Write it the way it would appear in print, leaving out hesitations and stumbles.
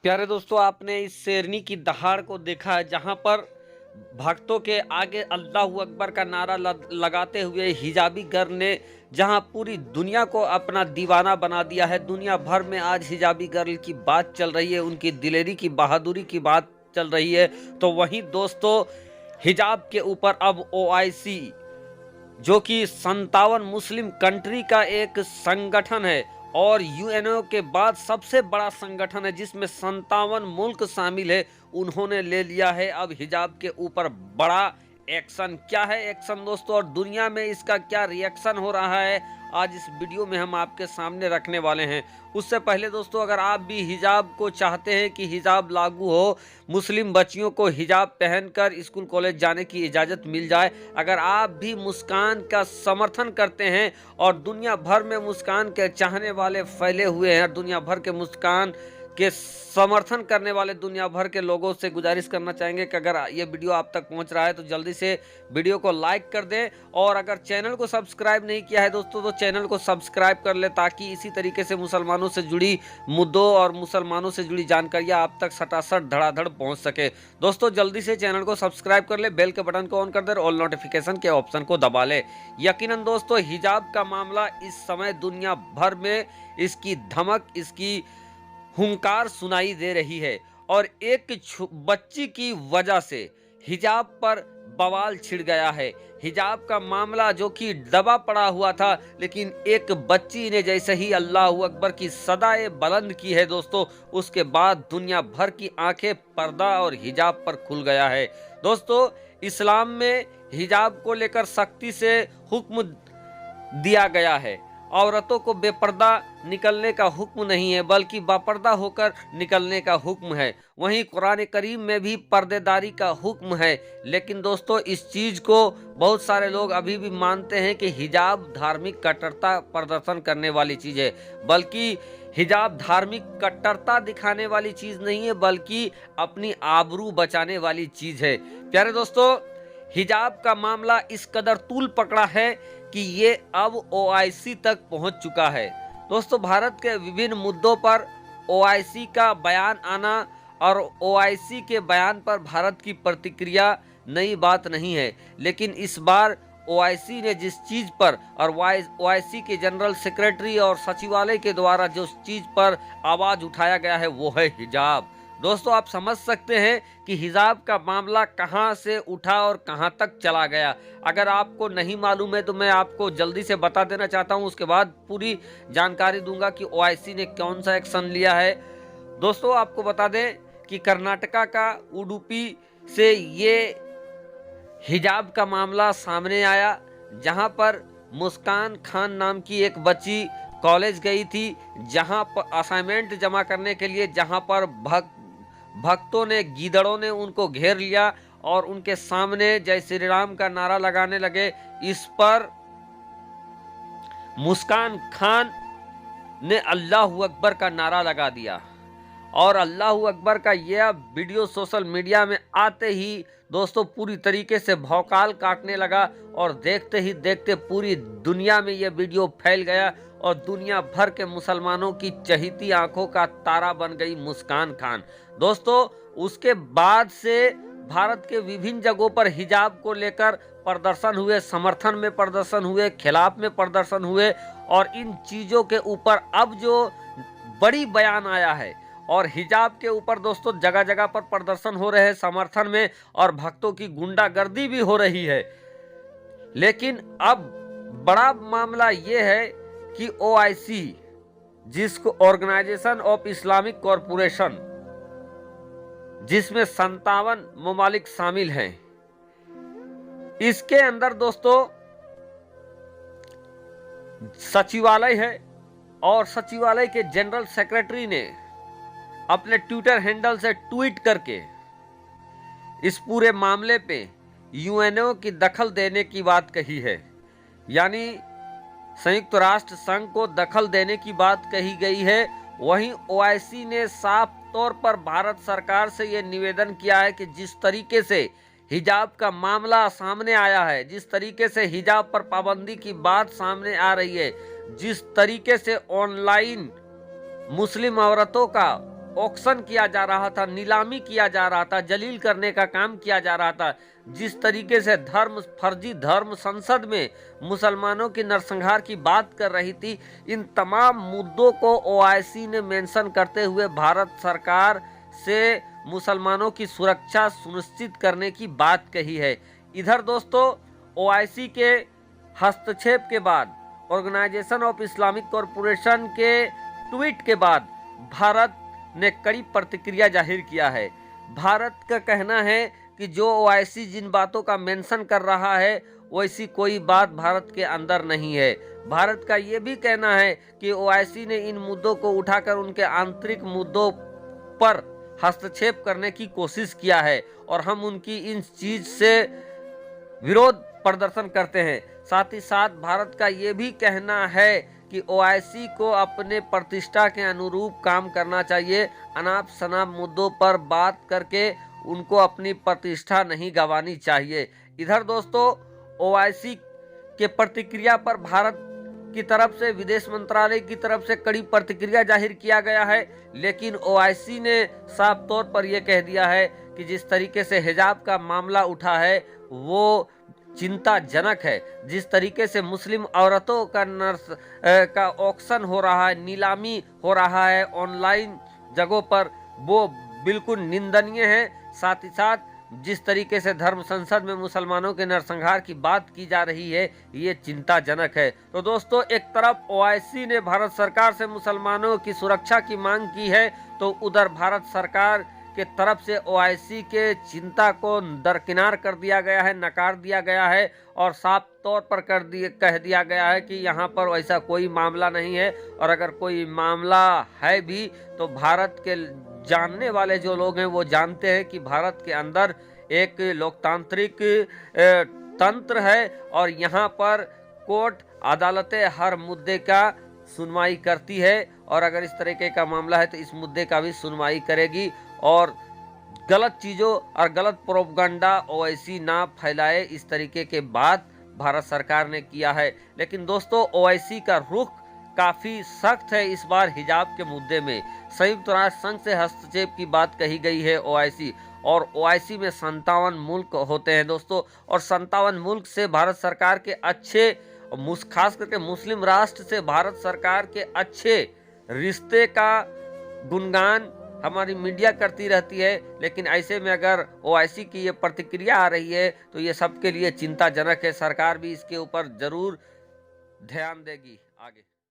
प्यारे दोस्तों, आपने इस शेरनी की दहाड़ को देखा है जहां पर भक्तों के आगे अल्लाहू अकबर का नारा लगाते हुए हिजाबी गर्ल ने जहां पूरी दुनिया को अपना दीवाना बना दिया है। दुनिया भर में आज हिजाबी गर्ल की बात चल रही है, उनकी दिलेरी की बहादुरी की बात चल रही है। तो वहीं दोस्तों, हिजाब के ऊपर अब ओआईसी, जो कि 57 मुस्लिम कंट्री का एक संगठन है और यूएनओ के बाद सबसे बड़ा संगठन है जिसमें 57 मुल्क शामिल है, उन्होंने ले लिया है अब हिजाब के ऊपर बड़ा एक्शन। क्या है एक्शन दोस्तों, और दुनिया में इसका क्या रिएक्शन हो रहा है, आज इस वीडियो में हम आपके सामने रखने वाले हैं। उससे पहले दोस्तों, अगर आप भी हिजाब को चाहते हैं कि हिजाब लागू हो, मुस्लिम बच्चियों को हिजाब पहनकर स्कूल कॉलेज जाने की इजाज़त मिल जाए, अगर आप भी मुस्कान का समर्थन करते हैं और दुनिया भर में मुस्कान के चाहने वाले फैले हुए हैं, दुनिया भर के मुस्कान के समर्थन करने वाले दुनिया भर के लोगों से गुजारिश करना चाहेंगे कि अगर ये वीडियो आप तक पहुंच रहा है तो जल्दी से वीडियो को लाइक कर दें, और अगर चैनल को सब्सक्राइब नहीं किया है दोस्तों तो चैनल को सब्सक्राइब कर ले, ताकि इसी तरीके से मुसलमानों से जुड़ी मुद्दों और मुसलमानों से जुड़ी जानकारियां आप तक सटासट धड़ाधड़ पहुंच सके। दोस्तों जल्दी से चैनल को सब्सक्राइब कर ले, बेल के बटन को ऑन कर दे, ऑल नोटिफिकेशन के ऑप्शन को दबा ले। यकीनन दोस्तों, हिजाब का मामला इस समय दुनिया भर में इसकी धमक, इसकी हुंकार सुनाई दे रही है, और एक बच्ची की वजह से हिजाब पर बवाल छिड़ गया है। हिजाब का मामला जो कि दबा पड़ा हुआ था, लेकिन एक बच्ची ने जैसे ही अल्लाहू अकबर की सदाए बुलंद की है दोस्तों, उसके बाद दुनिया भर की आंखें पर्दा और हिजाब पर खुल गया है। दोस्तों, इस्लाम में हिजाब को लेकर सख्ती से हुक्म दिया गया है। औरतों को बेपर्दा निकलने का हुक्म नहीं है, बल्कि बापर्दा होकर निकलने का हुक्म है। वहीं कुरान करीम में भी पर्देदारी का हुक्म है। लेकिन दोस्तों, इस चीज़ को बहुत सारे लोग अभी भी मानते हैं कि हिजाब धार्मिक कट्टरता प्रदर्शन करने वाली चीज़ है, बल्कि हिजाब धार्मिक कट्टरता दिखाने वाली चीज़ नहीं है, बल्कि अपनी आबरू बचाने वाली चीज़ है। प्यारे दोस्तों, हिजाब का मामला इस कदर तूल पकड़ा है कि ये अब ओआईसी तक पहुंच चुका है। दोस्तों, भारत के विभिन्न मुद्दों पर ओआईसी का बयान आना और ओआईसी के बयान पर भारत की प्रतिक्रिया नई बात नहीं है, लेकिन इस बार ओआईसी ने जिस चीज़ पर और ओआईसी के जनरल सेक्रेटरी और सचिवालय के द्वारा जिस चीज़ पर आवाज़ उठाया गया है वो है हिजाब। दोस्तों, आप समझ सकते हैं कि हिजाब का मामला कहां से उठा और कहां तक चला गया। अगर आपको नहीं मालूम है तो मैं आपको जल्दी से बता देना चाहता हूं, उसके बाद पूरी जानकारी दूंगा कि ओआईसी ने कौन सा एक्शन लिया है। दोस्तों, आपको बता दें कि कर्नाटका का उडुपी से ये हिजाब का मामला सामने आया, जहां पर मुस्कान खान नाम की एक बच्ची कॉलेज गई थी, जहां पर असाइनमेंट जमा करने के लिए, जहां पर भक्तों ने, गीदड़ों ने उनको घेर लिया और उनके सामने जय श्री राम का नारा लगाने लगे। इस पर मुस्कान खान ने अल्लाहू अकबर का नारा लगा दिया, और अल्लाहू अकबर का यह वीडियो सोशल मीडिया में आते ही दोस्तों पूरी तरीके से भौकाल काटने लगा, और देखते ही देखते पूरी दुनिया में यह वीडियो फैल गया और दुनिया भर के मुसलमानों की चहीती आंखों का तारा बन गई मुस्कान खान। दोस्तों, उसके बाद से भारत के विभिन्न जगहों पर हिजाब को लेकर प्रदर्शन हुए, समर्थन में प्रदर्शन हुए, खिलाफ में प्रदर्शन हुए, और इन चीज़ों के ऊपर अब जो बड़ी बयान आया है, और हिजाब के ऊपर दोस्तों जगह जगह पर प्रदर्शन हो रहे हैं समर्थन में, और भक्तों की गुंडागर्दी भी हो रही है। लेकिन अब बड़ा मामला यह है कि ओआईसी, जिसको ऑर्गेनाइजेशन ऑफ इस्लामिक कॉरपोरेशन, जिसमें 57 ममालिक शामिल हैं, इसके अंदर दोस्तों सचिवालय है, और सचिवालय के जनरल सेक्रेटरी ने अपने ट्विटर हैंडल से ट्वीट करके इस पूरे मामले पे यूएनओ की दखल देने की बात कही है। यानी संयुक्त राष्ट्र संघ को दखल देने की बात कही गई है। वहीं ओआईसी ने साफ तौर पर भारत सरकार से यह निवेदन किया है कि जिस तरीके से हिजाब का मामला सामने आया है, जिस तरीके से हिजाब पर पाबंदी की बात सामने आ रही है, जिस तरीके से ऑनलाइन मुस्लिम औरतों का ऑक्शन किया जा रहा था, नीलामी किया जा रहा था, जलील करने का काम किया जा रहा था, जिस तरीके से फर्जी धर्म संसद में मुसलमानों की नरसंहार की बात कर रही थी, इन तमाम मुद्दों को ओआईसी ने मेंशन करते हुए भारत सरकार से मुसलमानों की सुरक्षा सुनिश्चित करने की बात कही है। इधर दोस्तों, ओआईसी के हस्तक्षेप के बाद, ऑर्गेनाइजेशन ऑफ इस्लामिक कॉरपोरेशन के ट्वीट के बाद भारत ने कड़ी प्रतिक्रिया जाहिर किया है। भारत का कहना है कि जो ओआईसी जिन बातों का मेंशन कर रहा है वैसी कोई बात भारत के अंदर नहीं है। भारत का ये भी कहना है कि ओआईसी ने इन मुद्दों को उठाकर उनके आंतरिक मुद्दों पर हस्तक्षेप करने की कोशिश किया है और हम उनकी इन चीज से विरोध प्रदर्शन करते हैं। साथ ही साथ भारत का ये भी कहना है कि ओआईसी को अपने प्रतिष्ठा के अनुरूप काम करना चाहिए। अनाप शनाप मुद्दों पर बात करके उनको अपनी प्रतिष्ठा नहीं गंवानी चाहिए। इधर दोस्तों, ओआईसी के प्रतिक्रिया पर भारत की तरफ से, विदेश मंत्रालय की तरफ से कड़ी प्रतिक्रिया जाहिर किया गया है, लेकिन ओआईसी ने साफ तौर पर यह कह दिया है कि जिस तरीके से हिजाब का मामला उठा है वो चिंताजनक है। जिस तरीके से मुस्लिम औरतों का ऑक्शन हो रहा है, नीलामी हो रहा है ऑनलाइन जगहों पर, वो बिल्कुल निंदनीय है। साथ ही साथ जिस तरीके से धर्म संसद में मुसलमानों के नरसंहार की बात की जा रही है, ये चिंताजनक है। तो दोस्तों, एक तरफ ओआईसी ने भारत सरकार से मुसलमानों की सुरक्षा की मांग की है, तो उधर भारत सरकार के तरफ से ओआईसी के चिंता को दरकिनार कर दिया गया है, नकार दिया गया है और साफ तौर पर कह दिया गया है कि यहाँ पर वैसा कोई मामला नहीं है, और अगर कोई मामला है भी तो भारत के जानने वाले जो लोग हैं वो जानते हैं कि भारत के अंदर एक लोकतांत्रिक तंत्र है और यहाँ पर कोर्ट अदालतें हर मुद्दे का सुनवाई करती है, और अगर इस तरीके का मामला है तो इस मुद्दे का भी सुनवाई करेगी और गलत चीज़ों और गलत प्रोपगंडा ओआईसी ना फैलाए, इस तरीके के बात भारत सरकार ने किया है। लेकिन दोस्तों, ओआईसी का रुख काफ़ी सख्त है इस बार हिजाब के मुद्दे में। संयुक्त राष्ट्र संघ से हस्तक्षेप की बात कही गई है ओआईसी, और ओआईसी में 57 मुल्क होते हैं दोस्तों, और 57 मुल्क से भारत सरकार के अच्छे, खास करके मुस्लिम राष्ट्र से भारत सरकार के अच्छे रिश्ते का गुणगान हमारी मीडिया करती रहती है। लेकिन ऐसे में अगर ओआईसी की ये प्रतिक्रिया आ रही है तो ये सबके लिए चिंताजनक है। सरकार भी इसके ऊपर जरूर ध्यान देगी आगे।